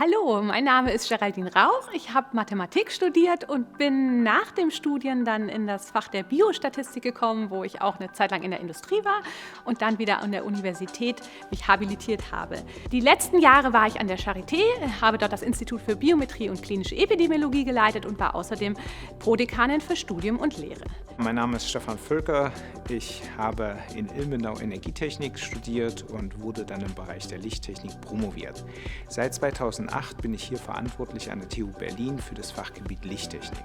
Hallo, mein Name ist Geraldine Rauch. Ich habe Mathematik studiert und bin nach dem Studieren dann in das Fach der Biostatistik gekommen, wo ich auch eine Zeit lang in der Industrie war und dann wieder an der Universität mich habilitiert habe. Die letzten Jahre war ich an der Charité, habe dort das Institut für Biometrie und klinische Epidemiologie geleitet und war außerdem Prodekanin für Studium und Lehre. Mein Name ist Stefan Völker. Ich habe in Ilmenau Energietechnik studiert und wurde dann im Bereich der Lichttechnik promoviert. Seit 2008 bin ich hier verantwortlich an der TU Berlin für das Fachgebiet Lichttechnik.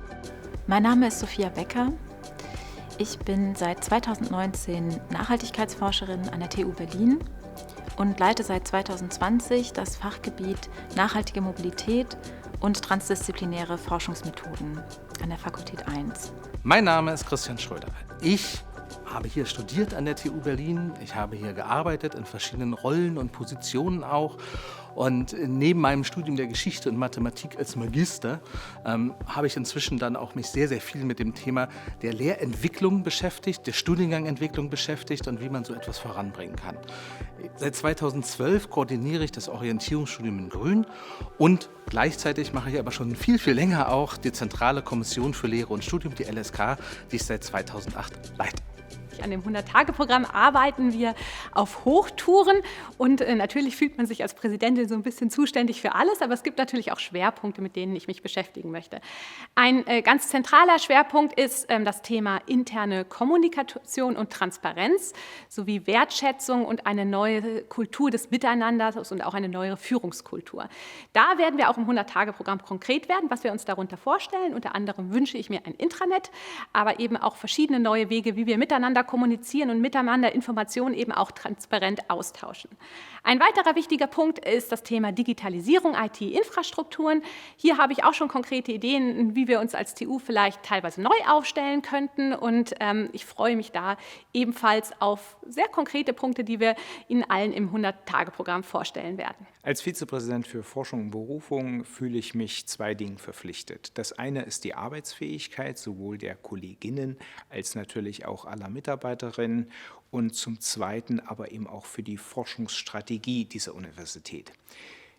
Mein Name ist Sophia Becker. Ich bin seit 2019 Nachhaltigkeitsforscherin an der TU Berlin und leite seit 2020 das Fachgebiet Nachhaltige Mobilität und transdisziplinäre Forschungsmethoden an der Fakultät 1. Mein Name ist Christian Schröder. Ich habe hier studiert an der TU Berlin. Ich habe hier gearbeitet in verschiedenen Rollen und Positionen auch. Und neben meinem Studium der Geschichte und Mathematik als Magister habe ich inzwischen dann auch mich sehr, sehr viel mit dem Thema der Lehrentwicklung beschäftigt, der Studiengangentwicklung beschäftigt und wie man so etwas voranbringen kann. Seit 2012 koordiniere ich das Orientierungsstudium in Grün und gleichzeitig mache ich aber schon viel, viel länger auch die Zentrale Kommission für Lehre und Studium, die LSK, die ich seit 2008 leite. An dem 100-Tage-Programm arbeiten wir auf Hochtouren und natürlich fühlt man sich als Präsidentin so ein bisschen zuständig für alles, aber es gibt natürlich auch Schwerpunkte, mit denen ich mich beschäftigen möchte. Ein ganz zentraler Schwerpunkt ist das Thema interne Kommunikation und Transparenz sowie Wertschätzung und eine neue Kultur des Miteinanders und auch eine neue Führungskultur. Da werden wir auch im 100-Tage-Programm konkret werden, was wir uns darunter vorstellen. Unter anderem wünsche ich mir ein Intranet, aber eben auch verschiedene neue Wege, wie wir miteinander kommunizieren und miteinander Informationen eben auch transparent austauschen. Ein weiterer wichtiger Punkt ist das Thema Digitalisierung, IT-Infrastrukturen. Hier habe ich auch schon konkrete Ideen, wie wir uns als TU vielleicht teilweise neu aufstellen könnten und ich freue mich da ebenfalls auf sehr konkrete Punkte, die wir Ihnen allen im 100-Tage-Programm vorstellen werden. Als Vizepräsident für Forschung und Berufung fühle ich mich zwei Dingen verpflichtet. Das eine ist die Arbeitsfähigkeit sowohl der Kolleginnen als natürlich auch aller Mitarbeiterinnen und zum Zweiten aber eben auch für die Forschungsstrategie dieser Universität.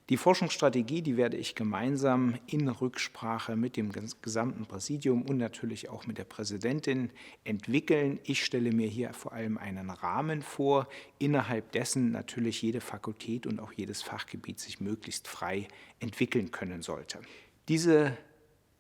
Die Forschungsstrategie, die werde ich gemeinsam in Rücksprache mit dem gesamten Präsidium und natürlich auch mit der Präsidentin entwickeln. Ich stelle mir hier vor allem einen Rahmen vor, innerhalb dessen natürlich jede Fakultät und auch jedes Fachgebiet sich möglichst frei entwickeln können sollte. Diese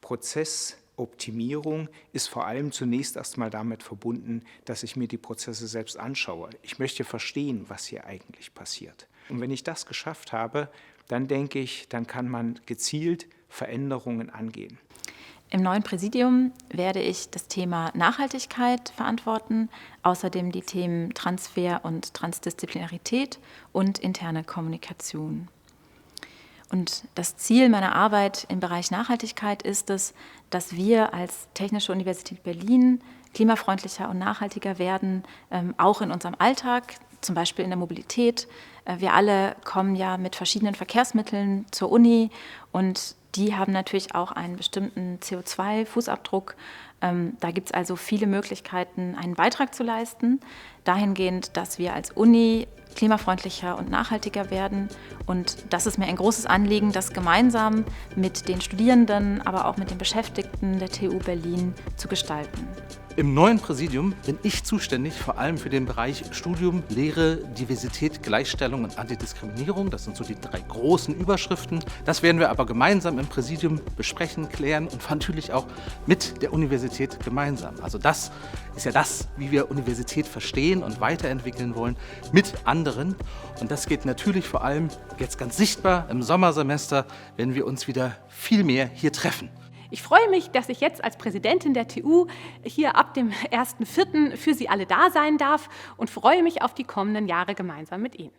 Prozessoptimierung ist vor allem zunächst erstmal damit verbunden, dass ich mir die Prozesse selbst anschaue. Ich möchte verstehen, was hier eigentlich passiert. Und wenn ich das geschafft habe, dann denke ich, dann kann man gezielt Veränderungen angehen. Im neuen Präsidium werde ich das Thema Nachhaltigkeit verantworten, außerdem die Themen Transfer und Transdisziplinarität und interne Kommunikation. Und das Ziel meiner Arbeit im Bereich Nachhaltigkeit ist es, dass wir als Technische Universität Berlin klimafreundlicher und nachhaltiger werden, auch in unserem Alltag, zum Beispiel in der Mobilität. Wir alle kommen ja mit verschiedenen Verkehrsmitteln zur Uni und die haben natürlich auch einen bestimmten CO2-Fußabdruck. Da gibt es also viele Möglichkeiten, einen Beitrag zu leisten, dahingehend, dass wir als Uni klimafreundlicher und nachhaltiger werden. Und das ist mir ein großes Anliegen, das gemeinsam mit den Studierenden, aber auch mit den Beschäftigten der TU Berlin zu gestalten. Im neuen Präsidium bin ich zuständig vor allem für den Bereich Studium, Lehre, Diversität, Gleichstellung und Antidiskriminierung. Das sind so die drei großen Überschriften. Das werden wir aber gemeinsam im Präsidium besprechen, klären und natürlich auch mit der Universität gemeinsam. Also das ist ja das, wie wir Universität verstehen und weiterentwickeln wollen mit anderen. Und das geht natürlich vor allem jetzt ganz sichtbar im Sommersemester, wenn wir uns wieder viel mehr hier treffen. Ich freue mich, dass ich jetzt als Präsidentin der TU hier ab dem 1.4. für Sie alle da sein darf und freue mich auf die kommenden Jahre gemeinsam mit Ihnen.